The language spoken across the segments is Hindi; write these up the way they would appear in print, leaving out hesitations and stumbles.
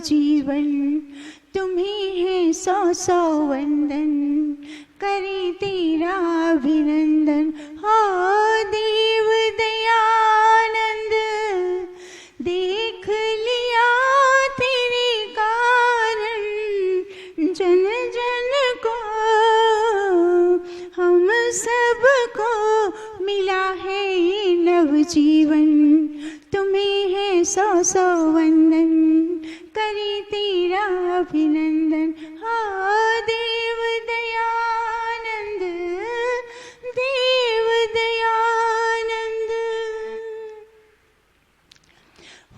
नवजीवन तुम्हें है सौ सौ वंदन, करे तेरा अभिनंदन। हो देव दयानंद, देख लिया तेरे कारण, जन जन को हम सबको मिला है ये नवजीवन। तुम्हें है सौ सौ वंदन, करे तेरा अभिनंदन। हो देव दयानंद, देव दयानंद।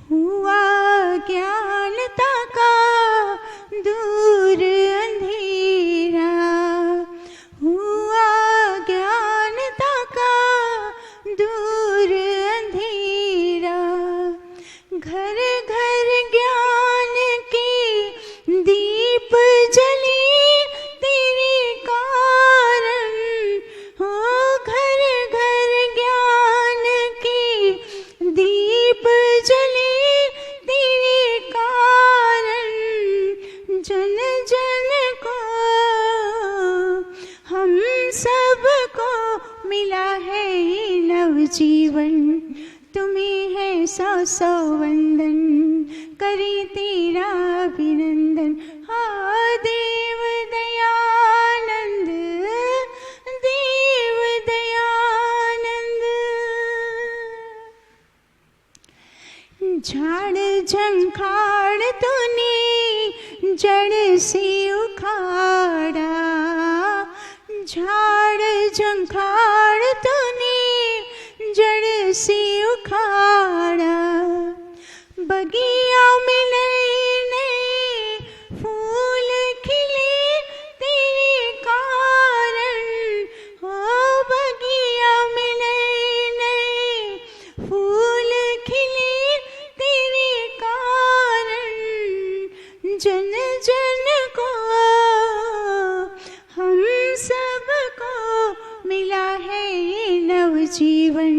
हुआ ज्ञानता का दूर अंधेरा, हुआ ज्ञानता का दूर अंधेरा। घर घर ज्ञान के दीप जले तेरे कारण, हो घर घर ज्ञान के दीप जले तेरे कारण, जन जन को हम सबको मिला है ये नवजीवन। तुम्हें है सौ सौ वंदन, करे तेरा अभिनंदन। हो देव दयानंद, देव दयानंद। झाड़ झंखाड़ तूने जड़ से उखाड़ा, झाड़ झंखाड़ तूने जड़ से उखाड़ा। बगिया में नए नए फूल खिले तेरे कारण, हो बगिया में नए नए फूल खिले तेरे कारण, जन जन को हम सबको मिला है ये नवजीवन।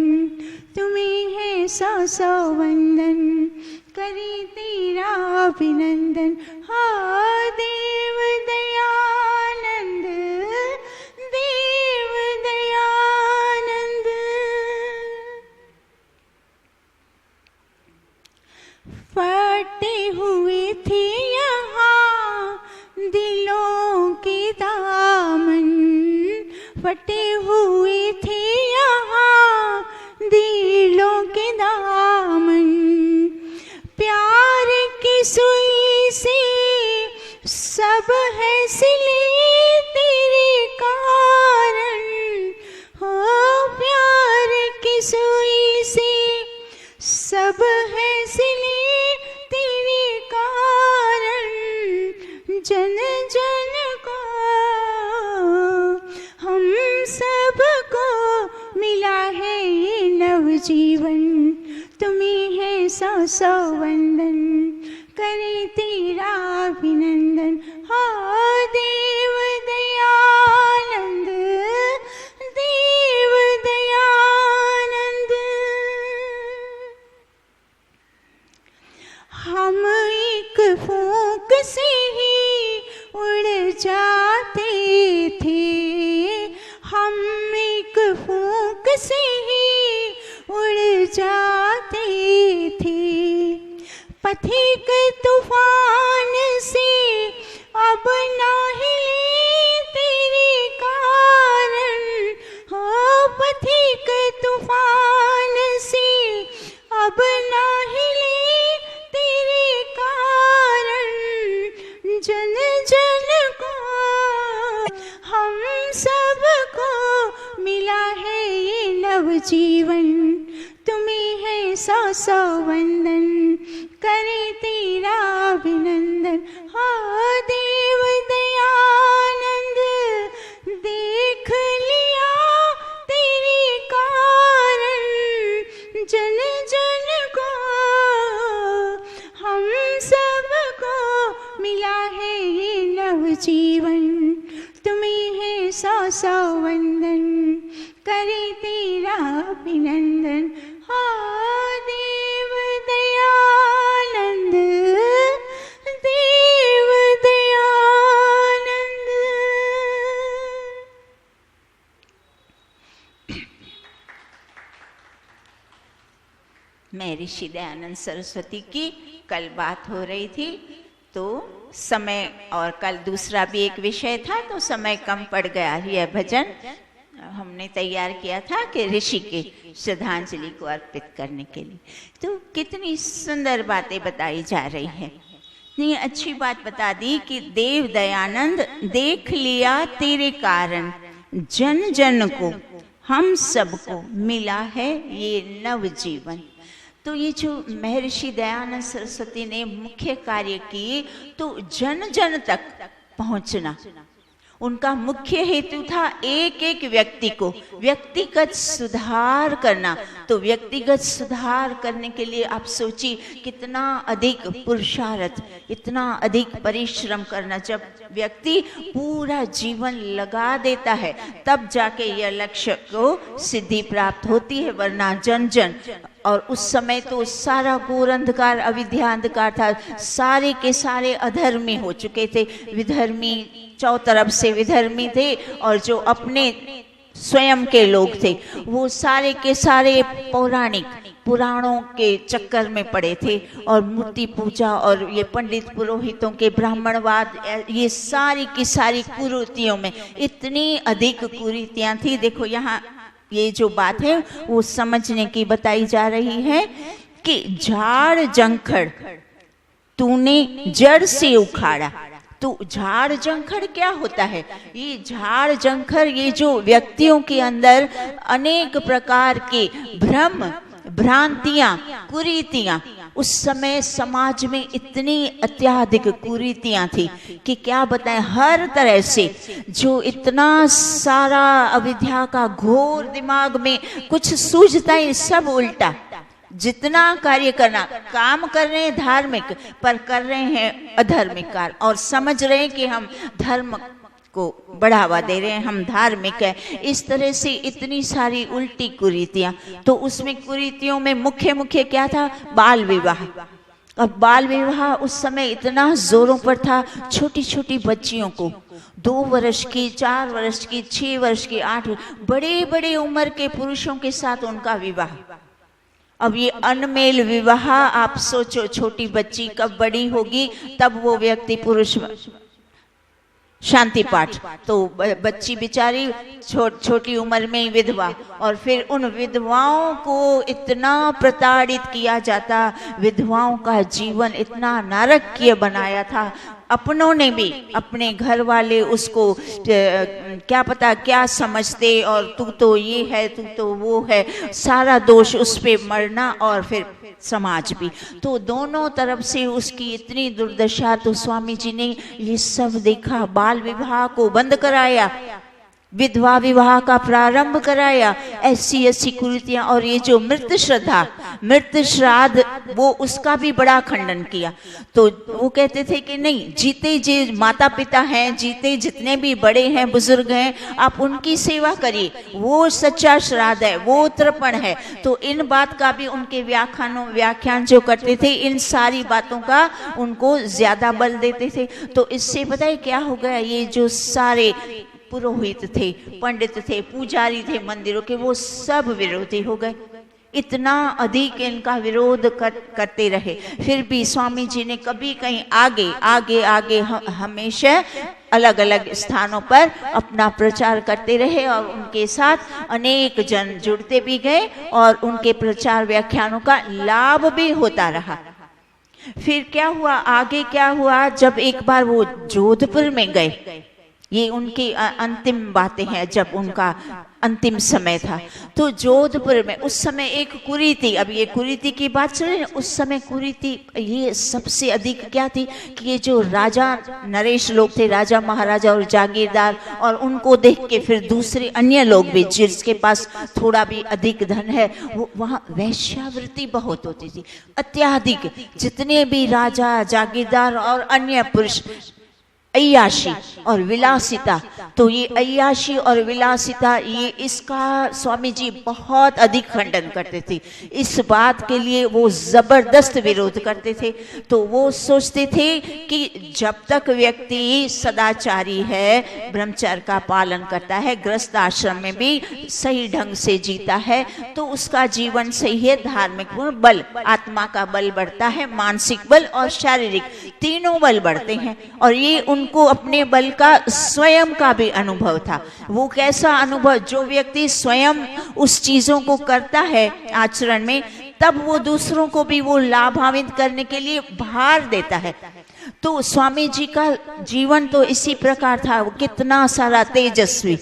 तुम्हें है सौ सौ वंदन, करे तेरा अभिनंदन। हो देव दयानंद, देव दयानंद। फटे हुए थे यहाँ दिलों के दामन, फटे हुए थे यहाँ दिलों के दामन। प्यार की सुई से सब है सिले तेरे कारण, हो प्यार की सुई से सब है सिले तेरे कारण, जन जन को हम सबको मिला है ये नवजीवन। तुम्हें है सौ सौ वंदन, करे तेरा अभिनंदन। हो देव दयानंद, देव दयानंद। हम एक फूंक से ही उड़ जाते थे, हम एक फूंक से ही उड़ जाते थे। पथिक तूफान से अब ना हिले तेरे कारण, हो पथिक तूफान से अब ना हिले तेरे कारण, जन जन को हम सबको मिला है ये नवजीवन। तुम्हें है सौ सौ वंदन, करे तेरा अभिनंदन। हो देव दयानंद, देख लिया तेरे कारण, जन जन को हम सबको मिला है ये नवजीवन। तुम्हें है सौ सौ वंदन, करे तेरा अभिनंदन। हो देव दयानंद, मैं ऋषि दयानंद सरस्वती की कल बात हो रही थी, तो समय और कल दूसरा भी एक विषय था, तो समय कम पड़ गया। यह भजन हमने तैयार किया था कि ऋषि के श्रद्धांजलि को अर्पित करने के लिए। तो कितनी सुंदर बातें बताई जा रही है। इतनी अच्छी बात बता दी कि देव दयानंद देख लिया तेरे कारण, जन जन को हम सबको मिला है ये नव जीवन। तो ये जो महर्षि दयानंद सरस्वती ने मुख्य कार्य किए, तो जन जन तक पहुंचना उनका मुख्य हेतु था। एक एक व्यक्ति को व्यक्तिगत सुधार करना। तो व्यक्तिगत सुधार करने के लिए आप सोचिए कितना अधिक पुरुषार्थ, इतना अधिक परिश्रम करना। जब व्यक्ति पूरा जीवन लगा देता है तब जाके यह लक्ष्य को सिद्धि प्राप्त होती है, वरना जन जन। और उस समय तो सारा घोर अंधकार, अविद्या अंधकार था, सारे के सारे अधर्मी हो चुके थे, विधर्मी चौतरफ से विधर्मी थे, और जो अपने स्वयं के लोग थे वो सारे के सारे पौराणिक पुराणों के चक्कर में पड़े थे, और मूर्ति पूजा और ये पंडित पुरोहितों के ब्राह्मणवाद, ये सारी की सारी कुरीतियों में इतनी अधिक कुरीतियां थी। देखो यहाँ ये जो बात है वो समझने की बताई जा रही है कि झाड़ जंखड़ तूने जड़ से उखाड़ा। तो झाड़ जंखड़ क्या होता है? ये झाड़ जंखड़, ये जो व्यक्तियों के अंदर अनेक प्रकार के भ्रम, भ्रांतियां, कुरीतियां, उस समय समाज में इतनी अत्याधिक कुरीतियां थी कि क्या बताएं। हर तरह से जो इतना सारा अविद्या का घोर दिमाग में कुछ सूझता है, सब उल्टा। जितना कार्य करना, काम कर रहे हैं धार्मिक, पर कर रहे हैं अधार्मिक कार्य, और समझ रहे हैं कि हम धर्म को बढ़ावा दे रहे हैं, हम धार्मिक है। इस तरह से इतनी सारी उल्टी कुरीतियां। तो उसमें कुरीतियों में मुख्य मुख्य क्या था? बाल विवाह। अब बाल विवाह उस समय इतना जोरों पर था। छोटी छोटी बच्चियों को 2 वर्ष की, 4 वर्ष की, 6 वर्ष की, 8, बड़े बड़े उम्र के पुरुषों के साथ उनका विवाह। अब ये अनमेल विवाह, आप सोचो, छोटी बच्ची कब बड़ी होगी तब वो व्यक्ति पुरुष। शांति पाठ, तो बच्ची बेचारी छोटी उम्र में ही विधवा, और फिर उन विधवाओं को इतना प्रताड़ित किया जाता, विधवाओं का जीवन इतना नरकीय बनाया था। अपनों ने भी, अपने घर वाले उसको क्या पता क्या समझते, और तू तो ये है, तू तो वो है, सारा दोष उस पे मरना, और फिर समाज भी। तो दोनों तरफ से उसकी इतनी दुर्दशा। तो स्वामी जी ने ये सब देखा, बाल विवाह को बंद कराया, विधवा विवाह का प्रारंभ कराया, ऐसी ऐसी कुरीतियां। और ये जो मृत श्रद्धा, मृत श्राद्ध, वो उसका भी बड़ा खंडन किया। तो वो कहते थे कि नहीं, जीते जो माता पिता हैं, जीते जितने भी बड़े हैं, बुजुर्ग हैं, आप उनकी सेवा करिए, वो सच्चा श्राद्ध है, वो तर्पण है। तो इन बात का भी उनके व्याख्यान जो करते थे, इन सारी बातों का उनको ज्यादा बल देते थे। तो इससे पता है क्या हो गया? ये जो सारे पुरोहित थे, पंडित थे, पुजारी थे मंदिरों के, वो सब विरोधी हो गए। इतना अधिक इनका विरोध करते रहे, फिर भी स्वामी जी ने कभी कहीं आगे हमेशा अलग अलग स्थानों पर अपना प्रचार करते रहे, और उनके साथ अनेक जन जुड़ते भी गए, और उनके प्रचार व्याख्यानों का लाभ भी होता रहा। फिर क्या हुआ, आगे क्या हुआ? जब एक बार वो जोधपुर में गए, ये उनकी अंतिम बातें हैं, जब उनका अंतिम समय था, तो जोधपुर में उस समय एक कुरीति, अब ये कुरीति की बात चले, उस समय कुरीति ये सबसे अधिक क्या थी कि ये जो राजा नरेश लोग थे, राजा महाराजा और जागीरदार, और उनको देख के फिर दूसरे अन्य लोग भी जिसके पास थोड़ा भी अधिक धन है, वो वहाँ वैश्यावृत्ति बहुत होती थी, अत्याधिक। जितने भी राजा, जागीरदार और अन्य पुरुष अय्याशी और विलासिता। तो ये अय्याशी और विलासिता, ये इसका स्वामी जी बहुत अधिक खंडन करते थे। इस बात के लिए वो जबरदस्त विरोध करते थे। तो वो सोचते थे कि जब तक व्यक्ति सदाचारी है, ब्रह्मचर्य का पालन करता है, गृहस्थ आश्रम में भी सही ढंग से जीता है, तो उसका जीवन सही है। धार्मिक बल, आत्मा का बल बढ़ता है, मानसिक बल और शारीरिक तीनों बल बढ़ते हैं। और ये उनको अपने बल का स्वयं का भी अनुभव था। वो कैसा अनुभव, जो व्यक्ति स्वयं उस चीजों को करता है आचरण में, तब वो दूसरों को भी वो लाभान्वित करने के लिए भार देता है। तो स्वामी जी का जीवन तो इसी प्रकार था। वो कितना सारा तेजस्वी,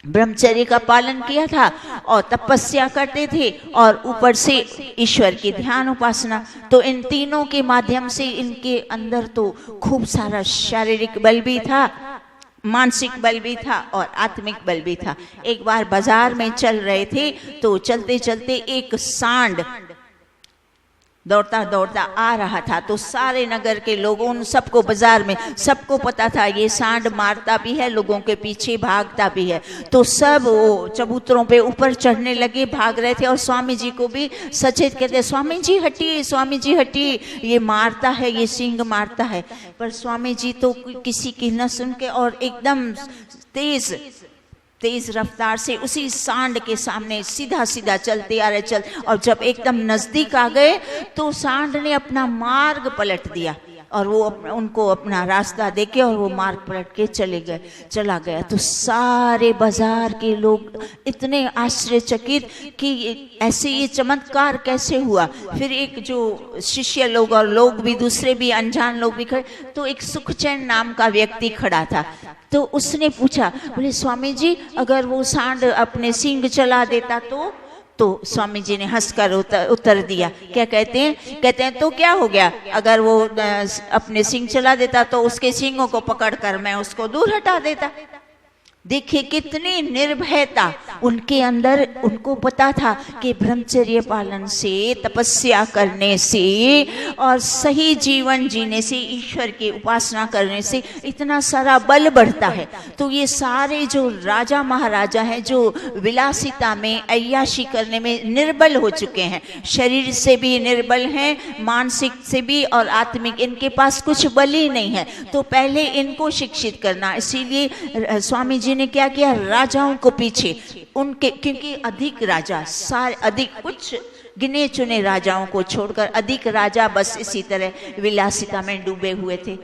ब्रह्मचर्य का पालन किया था और तपस्या करते थे, और ऊपर से ईश्वर की ध्यान उपासना। तो इन तीनों के माध्यम से इनके अंदर तो खूब सारा शारीरिक बल भी था, मानसिक बल भी था और आत्मिक बल भी था। एक बार बाजार में चल रहे थे, तो चलते चलते एक सांड दौड़ता दौड़ता आ रहा था। तो सारे नगर के लोगों, उन सबको, बाजार में सबको पता था ये सांड मारता भी है, लोगों के पीछे भागता भी है। तो सब वो चबूतरों पे ऊपर चढ़ने लगे, भाग रहे थे, और स्वामी जी को भी सचेत कहते, स्वामी जी हटिए, स्वामी जी हटिए, ये मारता है, ये सिंह मारता है। पर स्वामी जी तो किसी की न सुन के और एकदम तेज रफ्तार से उसी सांड के सामने सीधा सीधा चलते आ रहे और जब एकदम नजदीक आ गए तो सांड ने अपना मार्ग पलट दिया और वो उनको अपना रास्ता देके और वो मार्ग पलट के चला गया। तो सारे बाजार के लोग इतने आश्चर्यचकित कि ऐसे ये चमत्कार कैसे हुआ। फिर एक जो शिष्य लोग और लोग भी, दूसरे भी अनजान लोग भी खड़े, तो एक सुखचैन नाम का व्यक्ति खड़ा था। तो उसने पूछा, बोले स्वामी जी अगर वो सांड अपने सींग चला देता तो स्वामी जी ने हंसकर उत्तर दिया। क्या कहते हैं तो क्या हो गया, अगर वो अपने सींग चला देता तो उसके सींगों को पकड़कर मैं उसको दूर हटा देता। देखिए कितनी निर्भयता उनके अंदर। उनको पता था कि ब्रह्मचर्य पालन से, तपस्या करने से और सही जीवन जीने से, ईश्वर की उपासना करने से इतना सारा बल बढ़ता है। तो ये सारे जो राजा महाराजा हैं, जो विलासिता में, अय्याशी करने में निर्बल हो चुके हैं, शरीर से भी निर्बल हैं, मानसिक से भी और आत्मिक, इनके पास कुछ बल ही नहीं है। तो पहले इनको शिक्षित करना। इसीलिए स्वामी जी ने क्या किया, राजाओं को पीछे उनके, क्योंकि अधिक राजा, सारे अधिक, कुछ गिने चुने राजाओं को छोड़कर अधिक राजा बस इसी तरह विलासिता में डूबे हुए थे।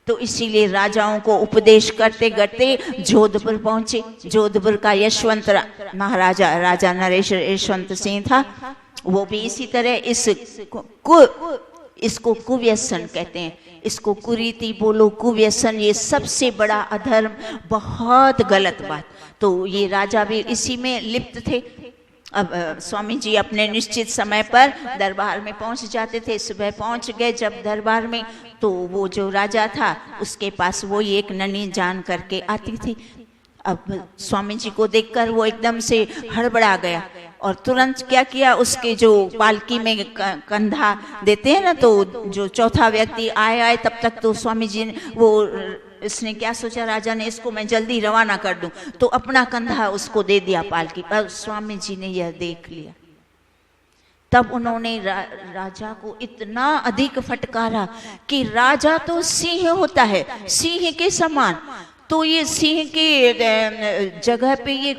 तो इसीलिए राजाओं को उपदेश करते करते जोधपुर पहुंचे। जोधपुर का यशवंत महाराजा, राजा नरेश यशवंत सिंह था, वो भी इसी तरह इसको कुव्यसन कहते हैं, इसको कुरीति बोलो, कुव्यसन, ये सबसे बड़ा अधर्म, बहुत गलत बात। तो ये राजा भी इसी में लिप्त थे। अब स्वामी जी अपने निश्चित समय पर दरबार में पहुंच जाते थे। सुबह पहुंच गए जब दरबार में, तो वो जो राजा था उसके पास वो एक ननी जान करके आती थी। अब स्वामी जी को देखकर वो एकदम से हड़बड़ा गया और तुरंत क्या किया, उसके जो पालकी में कंधा देते हैं ना, तो जो चौथा व्यक्ति आए तब तक तो स्वामी जी ने इसने क्या सोचा, राजा ने, इसको मैं जल्दी रवाना कर दूं, तो अपना कंधा उसको दे दिया पालकी पर। स्वामी जी ने यह देख लिया, तब उन्होंने राजा को इतना अधिक फटकारा कि राजा तो सिंह होता है, सिंह के समान, तो ये सिंह के जगह पे ये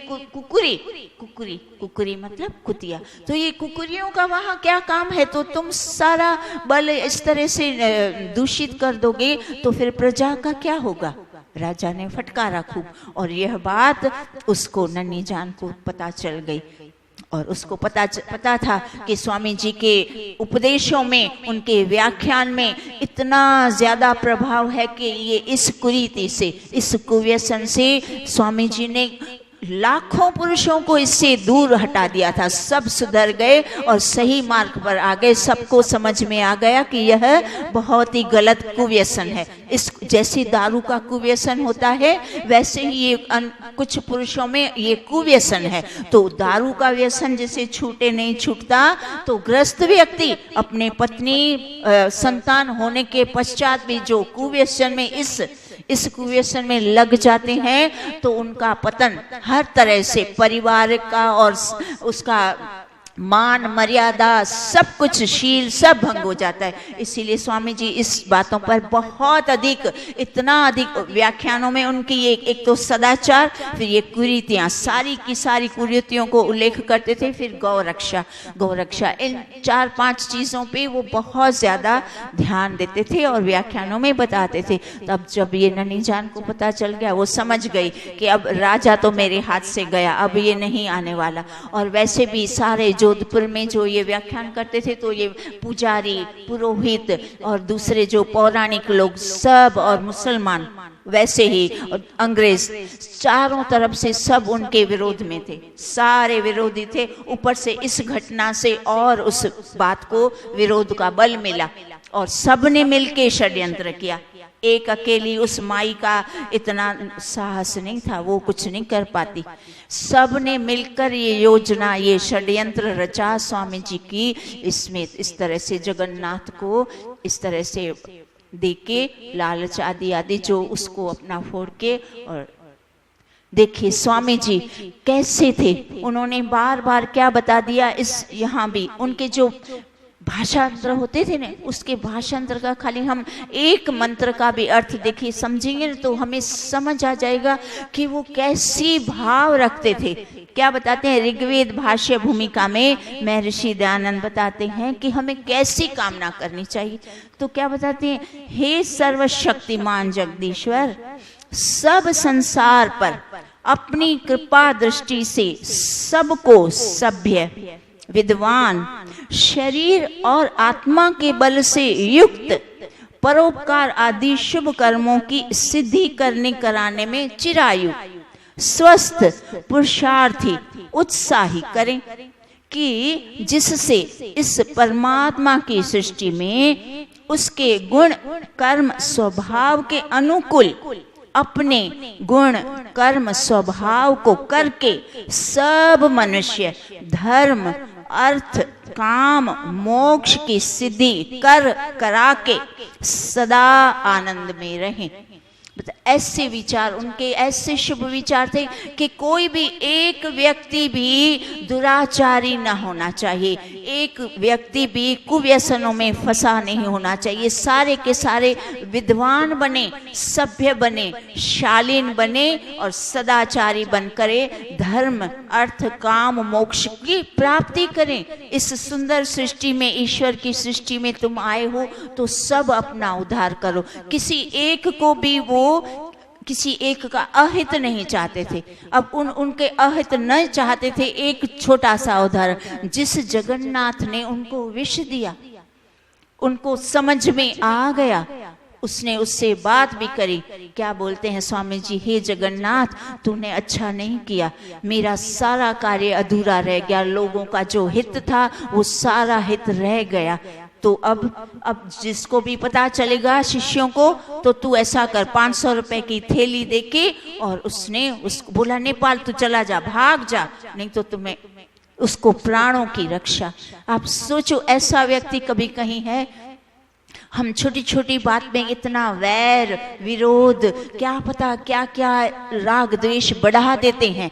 कुकुरी मतलब कुतिया, तो ये कुकुरियों का वहाँ क्या काम है। तो तुम सारा बल इस तरह से दूषित कर दोगे तो फिर प्रजा का क्या होगा। राजा ने फटकारा खूब, और यह बात उसको नन्ही जान को पता चल गई। और उसको पता था कि स्वामी जी के उपदेशों में, उनके व्याख्यान में इतना ज्यादा प्रभाव है कि ये इस कुरीति से, इस कुव्यसन से स्वामी जी ने लाखों पुरुषों को इससे दूर हटा दिया था। सब सुधर गए और सही मार्ग पर आ गए। सबको समझ में आ गया कि यह बहुत ही गलत कुव्यसन है। इस जैसे दारू का कुव्यसन होता है, वैसे ही ये कुछ पुरुषों में ये कुव्यसन है। तो दारू का व्यसन जैसे छूटे नहीं छूटता, तो ग्रस्त व्यक्ति अपने पत्नी संतान होने के पश्चात भी जो कुव्यसन में इस कुव्यसन में लग जाते हैं तो उनका पतन हर तरह से, परिवार का और उसका मान मर्यादा सब कुछ, शील सब भंग हो जाता है। इसीलिए स्वामी जी इस बातों पर बहुत अधिक, इतना अधिक व्याख्यानों में उनकी एक तो सदाचार, फिर ये कुरीतियां, सारी की सारी कुरीतियों को उल्लेख करते थे। फिर गौरक्षा, इन 4-5 चीजों पे वो बहुत ज्यादा ध्यान देते थे और व्याख्यानों में बताते थे। तब जब ये ननी जान को पता चल गया, वो समझ गई कि अब राजा तो मेरे हाथ से गया, अब ये नहीं आने वाला। और वैसे भी सारे जोधपुर में जो ये व्याख्यान करते थे, तो ये पुजारी, पुरोहित और दूसरे जो पौराणिक लोग सब, और मुसलमान वैसे ही, और अंग्रेज, चारों तरफ से सब उनके विरोध में थे, सारे विरोधी थे। ऊपर से इस घटना से और उस बात को विरोध का बल मिला और सबने मिलके षड्यंत्र किया। एक अकेली उस माई का इतना साहस नहीं था, वो कुछ नहीं कर पाती। सब ने मिलकर ये योजना, ये षड्यंत्र रचा स्वामी जी की। इसमें इस तरह से जगन्नाथ को इस तरह से देके, लालच आदि आदि जो उसको अपना फोड़ के। और देखिए स्वामी जी कैसे थे, उन्होंने बार बार क्या बता दिया। इस यहाँ भी उनके जो भाषांतर होते थे ना, उसके भाषांतर का खाली हम एक मंत्र का भी अर्थ देखिए, समझेंगे तो हमें समझ आ जाएगा कि वो कैसी भाव रखते थे। क्या बताते हैं ऋग्वेद भाष्य भूमिका में महर्षि दयानंद बताते हैं कि हमें कैसी कामना करनी चाहिए। तो क्या बताते हैं, हे सर्वशक्तिमान जगदीश्वर, सब संसार पर अपनी कृपा दृष्टि से सबको सभ्य, विद्वान, शरीर और आत्मा के बल से युक्त, परोपकार आदि शुभ कर्मों की सिद्धि करने कराने में चिरायु, स्वस्थ, पुरुषार्थी, उत्साही करें, कि जिससे इस परमात्मा की सृष्टि में उसके गुण कर्म स्वभाव के अनुकूल अपने गुण कर्म स्वभाव को करके सब मनुष्य धर्म अर्थ काम मोक्ष की सिद्धि करा के सदा आनंद में रहें। ऐसे विचार उनके, ऐसे शुभ विचार थे कि कोई भी एक व्यक्ति भी दुराचारी न होना चाहिए, एक व्यक्ति भी कुव्यसनों में फंसा नहीं होना चाहिए। सारे के सारे विद्वान बने, सभ्य बने, शालीन बने और सदाचारी बन करे धर्म अर्थ काम मोक्ष की प्राप्ति करें। इस सुंदर सृष्टि में, ईश्वर की सृष्टि में तुम आए हो तो सब अपना उद्धार करो। किसी एक को भी वो किसी एक का अहित नहीं चाहते थे। अब उनके अहित न चाहते थे। एक छोटा सा उदाहरण, जिस जगन्नाथ ने उनको विष दिया, उनको समझ में आ गया, उसने उससे बात भी करी। क्या बोलते हैं स्वामी जी, हे जगन्नाथ तूने अच्छा नहीं किया, मेरा सारा कार्य अधूरा रह गया, लोगों का जो हित था वो सारा हित रह गया। तो अब जिसको भी पता चलेगा शिष्यों को, तो तू ऐसा कर, 500 रुपए की थैली देके, और उसने उसको बोला नेपाल तू चला जा, भाग जा, नहीं तो तुम्हें उसको प्राणों की रक्षा। आप सोचो ऐसा व्यक्ति कभी कहीं है? हम छोटी छोटी बात में इतना वैर विरोध, क्या पता क्या क्या राग द्वेष बढ़ा देते हैं।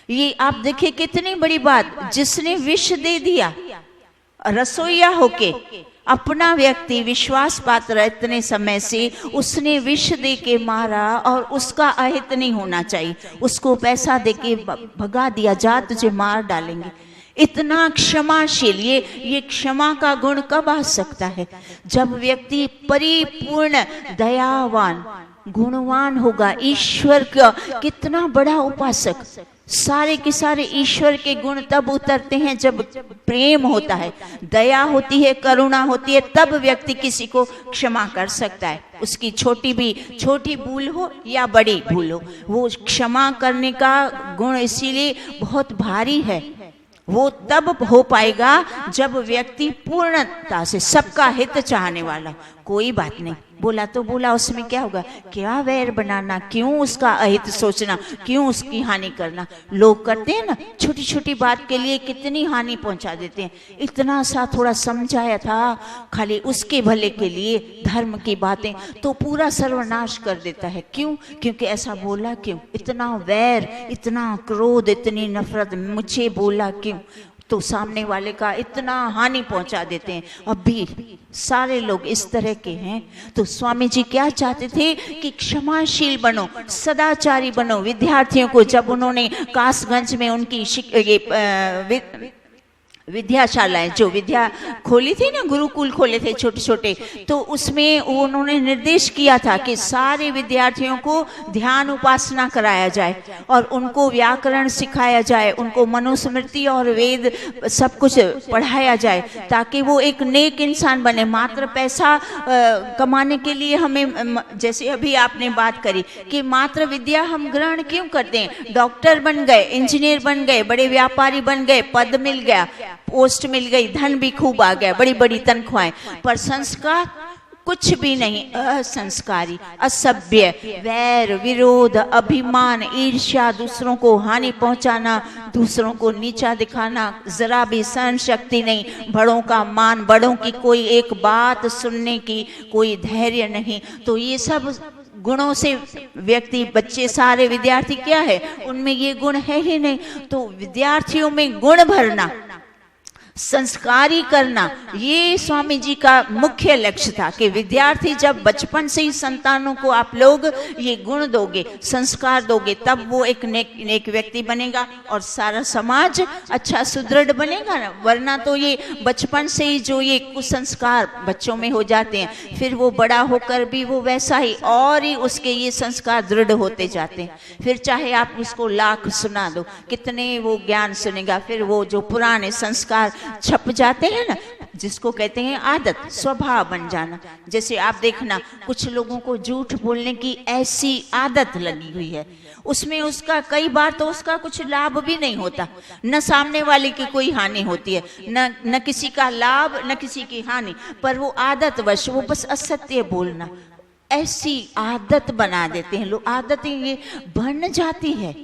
ये आप देखिए कितनी बड़ी बात, जिसने विष दे दिया रसोईया होके, अपना व्यक्ति विश्वास पात्र इतने समय से उसने विष दे के मारा, और उसका अहित नहीं होना चाहिए, उसको पैसा दे के भगा दिया, जा तुझे मार डालेंगे। इतना क्षमाशील, ये क्षमा का गुण कब आ सकता है? जब व्यक्ति परिपूर्ण दयावान गुणवान होगा। ईश्वर का कितना बड़ा उपासक, सारे के सारे ईश्वर के गुण तब उतरते हैं जब प्रेम होता है, दया होती है, करुणा होती है, तब व्यक्ति किसी को क्षमा कर सकता है। उसकी छोटी भूल हो या बड़ी भूल हो, वो क्षमा करने का गुण इसीलिए बहुत भारी है। वो तब हो पाएगा जब व्यक्ति पूर्णता से सबका हित चाहने वाला। कोई बात नहीं, बोला तो बोला, उसमें क्या होगा? क्या वैर बनाना, क्यों उसका अहित सोचना, क्यों उसकी हानि करना। लोग करते हैं ना, छोटी छोटी बात के लिए कितनी हानि पहुंचा देते हैं। इतना सा थोड़ा समझाया था खाली उसके भले के लिए, धर्म की बातें, तो पूरा सर्वनाश कर देता है। क्यों? क्योंकि ऐसा बोला क्यों, इतना वैर, इतना क्रोध, इतनी नफरत, मुझे बोला क्यों, तो सामने वाले का इतना हानि पहुंचा देते हैं। अब भी सारे लोग इस तरह के हैं। तो स्वामी जी क्या चाहते थे कि क्षमाशील बनो, सदाचारी बनो। विद्यार्थियों को जब उन्होंने कासगंज में उनकी विद्याशालाएं, जो विद्या खोली थी ना, गुरुकुल खोले थे छोटे छोटे, तो उसमें उन्होंने निर्देश किया था कि सारे विद्यार्थियों को ध्यान उपासना कराया जाए और उनको व्याकरण सिखाया जाए, उनको मनुस्मृति और वेद सब कुछ पढ़ाया जाए, ताकि वो एक नेक इंसान बने। मात्र पैसा कमाने के लिए हमें, जैसे अभी आपने बात करी कि मात्र विद्या हम ग्रहण क्यों करते हैं? डॉक्टर बन गए, इंजीनियर बन गए, बड़े व्यापारी बन गए, पद मिल गया, पोस्ट मिल गई, धन भी खूब आ गया, बड़ी बड़ी तनख्वाहें, पर संस्कार कुछ भी नहीं। असंस्कारी, असभ्य, वैर, विरोध, अभिमान, ईर्ष्या, दूसरों को हानि पहुंचाना, दूसरों को नीचा दिखाना, जरा भी सहन शक्ति नहीं, बड़ों का मान, बड़ों की कोई एक बात सुनने की कोई धैर्य नहीं। तो ये सब गुणों से व्यक्ति, बच्चे, सारे विद्यार्थी क्या है, उनमें ये गुण है ही नहीं। तो विद्यार्थियों में गुण भरना, संस्कारी करना, ये स्वामी जी का मुख्य लक्ष्य था कि विद्यार्थी जब बचपन से ही संतानों को आप लोग ये गुण दोगे, संस्कार दोगे, तब वो एक नेक व्यक्ति बनेगा और सारा समाज अच्छा सुदृढ़ बनेगा ना। वरना तो ये बचपन से ही जो ये कुसंस्कार बच्चों में हो जाते हैं, फिर वो बड़ा होकर भी वो वैसा ही, और ही उसके ये संस्कार दृढ़ होते जाते हैं। फिर चाहे आप उसको लाख सुना दो, कितने वो ज्ञान सुनेगा, फिर वो जो पुराने संस्कार छप जाते हैं ना, जिसको कहते हैं आदत, स्वभाव बन जाना। जैसे आप देखना, कुछ लोगों को झूठ बोलने की ऐसी आदत लगी हुई है, उसमें उसका कई बार तो उसका कुछ लाभ भी नहीं होता, न सामने वाले की कोई हानि होती है, न किसी का लाभ, न किसी की हानि, पर वो आदतवश वो बस असत्य बोलना, ऐसी आदत बना देते हैं लोग। आदतें ये बन जाती है।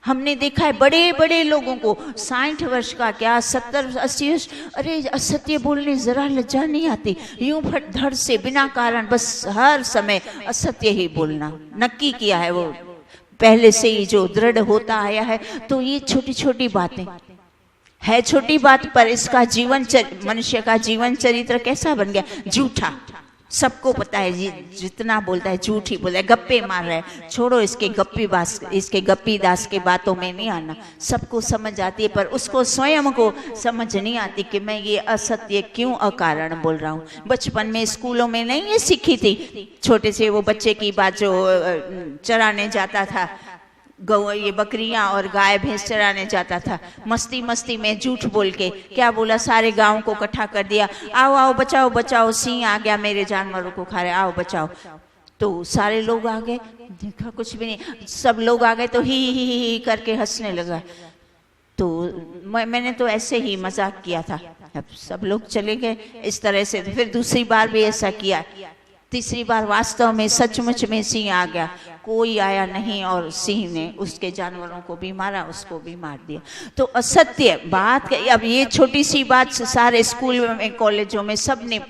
हमने देखा है बड़े बड़े लोगों को, 60 वर्ष का क्या 70-80 वर्ष, अरे असत्य बोलने जरा लज्जा नहीं आती, यूं फट धड़ से बिना कारण बस हर समय असत्य ही बोलना नक्की किया है वो पहले से ही, जो दृढ़ होता आया है। तो ये छोटी छोटी बातें है, छोटी बात, पर इसका मनुष्य का जीवन चरित्र कैसा बन गया? झूठा। सबको पता है जी, जितना बोलता है झूठ ही बोलता है, गप्पे मार रहा है। छोड़ो इसके गप्पी दास के बातों में नहीं आना, सबको समझ आती है, पर उसको स्वयं को समझ नहीं आती कि मैं ये असत्य क्यों अकारण बोल रहा हूँ। बचपन में स्कूलों में नहीं ये सीखी थी, छोटे से वो बच्चे की बात, जो चराने जाता था, गौ, ये बकरियां और गाय भैंस चराने जाता था, मस्ती मस्ती में झूठ बोल के क्या बोला, सारे गांव को इकट्ठा कर दिया, आओ आओ बचाओ बचाओ, सिंह आ गया मेरे जानवरों को खा रहे, आओ बचाओ। तो सारे लोग आ गए, देखा कुछ भी नहीं, सब लोग आ गए तो ही करके हंसने लगा। तो मैंने तो ऐसे ही मजाक किया था, अब सब लोग चले गए इस तरह से। फिर दूसरी बार भी ऐसा किया, तीसरी बार वास्तव में सचमुच में सिंह आ गया, कोई आया नहीं और सिंह ने उसके जानवरों को भी मारा, उसको भी मार दिया। तो असत्य बात, अब ये छोटी सी बात सारे स्कूल में, कॉलेजों में सब ने,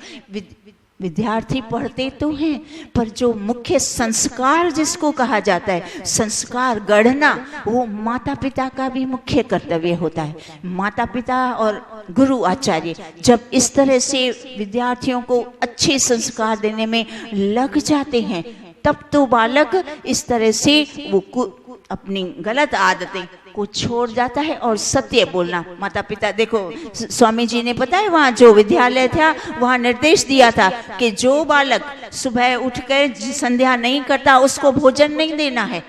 विद्यार्थी पढ़ते तो हैं, पर जो मुख्य संस्कार जिसको कहा जाता है, संस्कार गढ़ना, वो माता पिता का भी मुख्य कर्तव्य होता है। माता पिता और गुरु आचार्य जब इस तरह से विद्यार्थियों को अच्छे संस्कार देने में लग जाते हैं, तब तो बालक इस तरह से वो अपनी गलत आदतें को छोड़ जाता है और सत्य बोलना। माता पिता, देखो स्वामी जी ने पता है, वहाँ जो विद्यालय था वहाँ निर्देश दिया था कि जो बालक सुबह उठकर संध्या नहीं करता उसको भोजन नहीं देना है,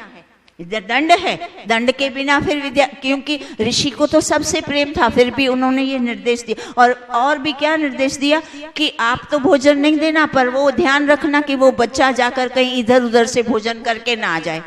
दंड है, दंड के बिना फिर क्योंकि ऋषि को तो सबसे प्रेम था, फिर भी उन्होंने ये निर्देश दिया। और भी क्या निर्देश दिया कि आप तो भोजन नहीं देना, पर वो ध्यान रखना कि वो बच्चा जाकर कहीं इधर उधर से भोजन करके ना आ जाए,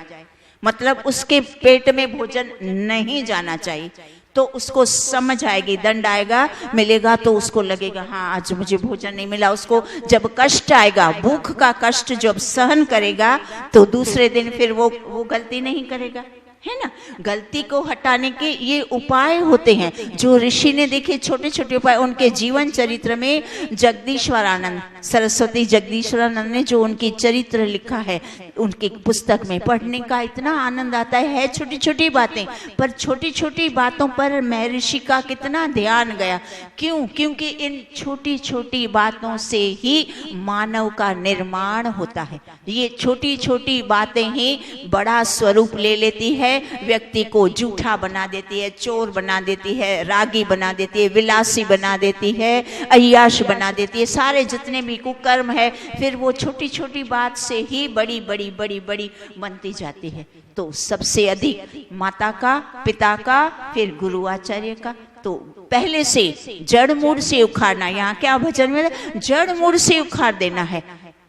मतलब उसके पेट में भोजन नहीं जाना चाहिए। तो उसको समझ आएगी, दंड आएगा मिलेगा तो उसको लगेगा हाँ आज मुझे भोजन नहीं मिला। उसको जब कष्ट आएगा, भूख का कष्ट जब सहन करेगा तो दूसरे दिन फिर वो गलती नहीं करेगा, है ना। गलती को हटाने के ये उपाय होते हैं जो ऋषि ने देखे, छोटे छोटे उपाय। उनके जीवन चरित्र में जगदीश्वरानंद, सरस्वती जगदीश्वरानंद ने जो उनकी चरित्र लिखा है, उनकी पुस्तक में पढ़ने का इतना आनंद आता है छोटी छोटी बातें, पर छोटी छोटी बातों पर महर्षि का कितना ध्यान गया। क्यों? क्योंकि इन छोटी छोटी बातों से ही मानव का निर्माण होता है। ये छोटी छोटी बातें ही बड़ा स्वरूप ले लेती है, व्यक्ति को झूठा बना देती है, चोर बना देती है, रागी बना देती है, विलासी बना देती है, अय्याश बना देती है। सारे जितने भी कुकर्म है फिर वो छोटी छोटी बात से ही बड़ी बड़ी बड़ी बड़ी बनती जाती है। तो सबसे अधिक माता का, पिता का, फिर गुरु आचार्य का। तो पहले से जड़ मूड से उखाड़ना, यहाँ क्या भजन में जड़ मूड से उखाड़ देना है।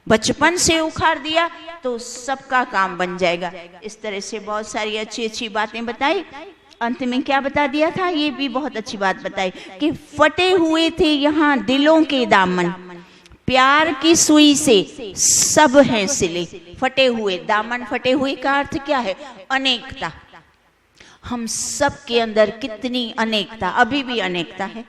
बचपन से उखाड़ दिया तो सबका काम बन जाएगा। इस तरह से बहुत सारी अच्छी अच्छी बातें बताई। अंत में क्या बता दिया था, ये भी बहुत अच्छी बात बताई कि फटे हुए थे यहाँ दिलों के दामन, प्यार की सुई से सब हैं सिले। फटे हुए दामन, फटे हुए का अर्थ क्या है? अनेकता। हम सब के अंदर कितनी अनेकता, अभी भी अनेकता है।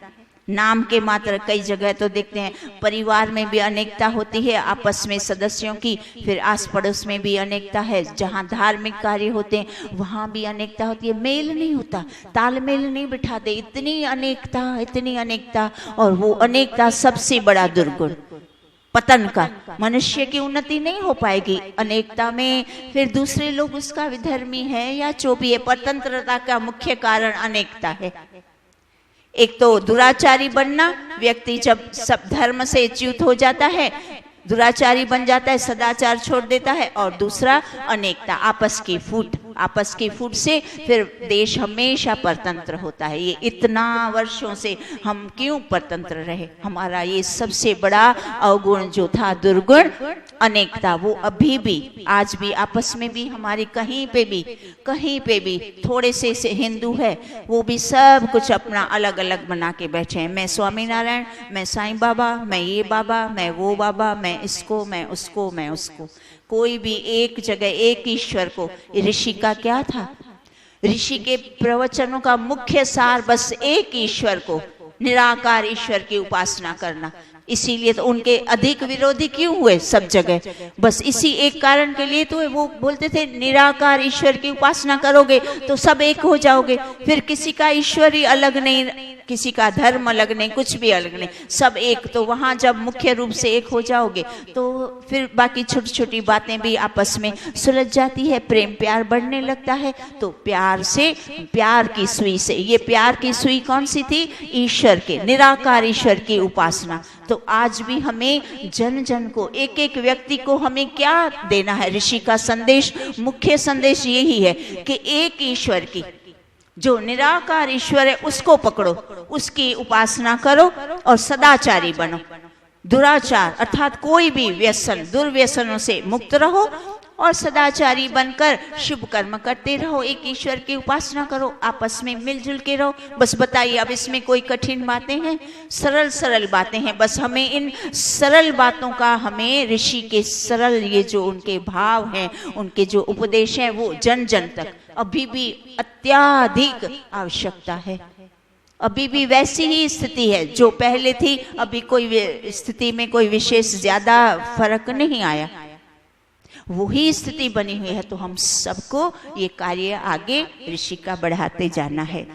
नाम के मात्र, कई जगह तो देखते हैं परिवार में भी अनेकता होती है आपस में सदस्यों की, फिर आस पड़ोस में भी अनेकता है, जहाँ धार्मिक कार्य होते हैं वहाँ भी अनेकता होती है। मेल नहीं होता, तालमेल नहीं बिठाते, इतनी अनेकता, इतनी अनेकता। और वो अनेकता सबसे बड़ा दुर्गुण पतन का। मनुष्य की उन्नति नहीं हो पाएगी अनेकता में। फिर दूसरे लोग उसका विधर्मी है या जो भी है, परतंत्रता का मुख्य कारण अनेकता है। एक तो दुराचारी बनना, व्यक्ति जब सब धर्म से च्युत हो जाता है, दुराचारी बन जाता है, सदाचार छोड़ देता है। और दूसरा अनेकता, आपस की फूट, आपस की फूट से फिर देश हमेशा परतंत्र होता है। ये इतना वर्षों से हम क्यों परतंत्र रहे? हमारा ये सबसे बड़ा अवगुण जो था, दुर्गुण अनेकता, वो अभी भी, आज भी आपस में भी हमारी कहीं पे भी थोड़े से हिंदू है, वो भी सब कुछ अपना अलग अलग बना के बैठे हैं। मैं स्वामीनारायण, मैं साईं बाबा, मैं ये बाबा, मैं वो बाबा, मैं इसको, मैं उसको, मैं उसको। कोई भी एक जगह एक ईश्वर को। ऋषि का क्या था? ऋषि के प्रवचनों का मुख्य सार बस एक ईश्वर को, निराकार ईश्वर की उपासना करना। इसीलिए तो उनके अधिक विरोधी क्यों हुए सब जगह? बस इसी एक कारण के लिए तो वो बोलते थे निराकार ईश्वर की उपासना करोगे तो सब एक हो जाओगे। फिर किसी का ईश्वर ही अलग नहीं, किसी का धर्म अलग नहीं, कुछ भी अलग नहीं, सब एक। तो वहां जब मुख्य रूप से एक हो जाओगे तो फिर बाकी छोटी छोटी बातें भी आपस में सुलझ जाती है, प्रेम प्यार बढ़ने लगता है। तो प्यार से, प्यार की सुई से, ये प्यार की सुई कौन सी थी? ईश्वर के, निराकार ईश्वर की उपासना। तो आज भी हमें जन जन को, एक एक व्यक्ति को हमें क्या देना है? ऋषि का संदेश, मुख्य संदेश यही है कि एक ईश्वर की, जो निराकार ईश्वर है उसको पकड़ो, उसकी उपासना करो और सदाचारी बनो। दुराचार अर्थात कोई भी व्यसन, दुर्व्यसनों से मुक्त रहो और सदाचारी बनकर शुभ कर्म करते रहो। एक ईश्वर की उपासना करो, आपस में मिलजुल के रहो। बस बताइए, अब इसमें कोई कठिन बातें हैं? सरल सरल बातें हैं। बस हमें इन सरल बातों का, हमें ऋषि के सरल ये जो उनके भाव हैं, उनके जो उपदेश हैं, वो जन जन तक अभी भी अत्याधिक आवश्यकता है। अभी भी वैसी ही स्थिति है जो पहले थी, अभी कोई स्थिति में कोई विशेष ज्यादा फर्क नहीं आया, वही स्थिति बनी हुई है। तो हम सबको ये कार्य आगे ऋषि का बढ़ाते जाना है।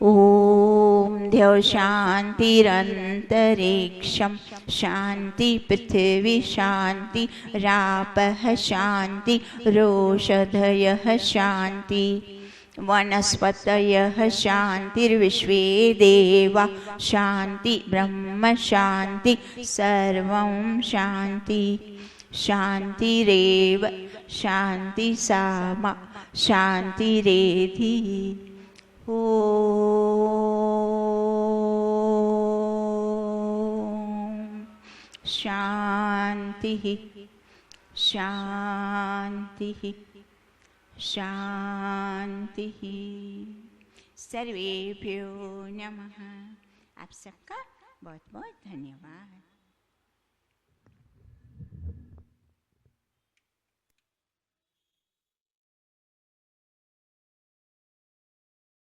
ओम द्यौ शांतिरंतरिक्षं शांति, पृथ्वी शांति, रापः शांति, रोषधयः शांति, वनस्पतयः शांतिर्विश्वे देवा शांति, ब्रह्म शांति, सर्वं शांति। शांतिरेव शांति सामा शांतिरेधि। ओम शांति शांति शांति। सर्वेभ्यो नमः। आप सबका बहुत बहुत धन्यवाद।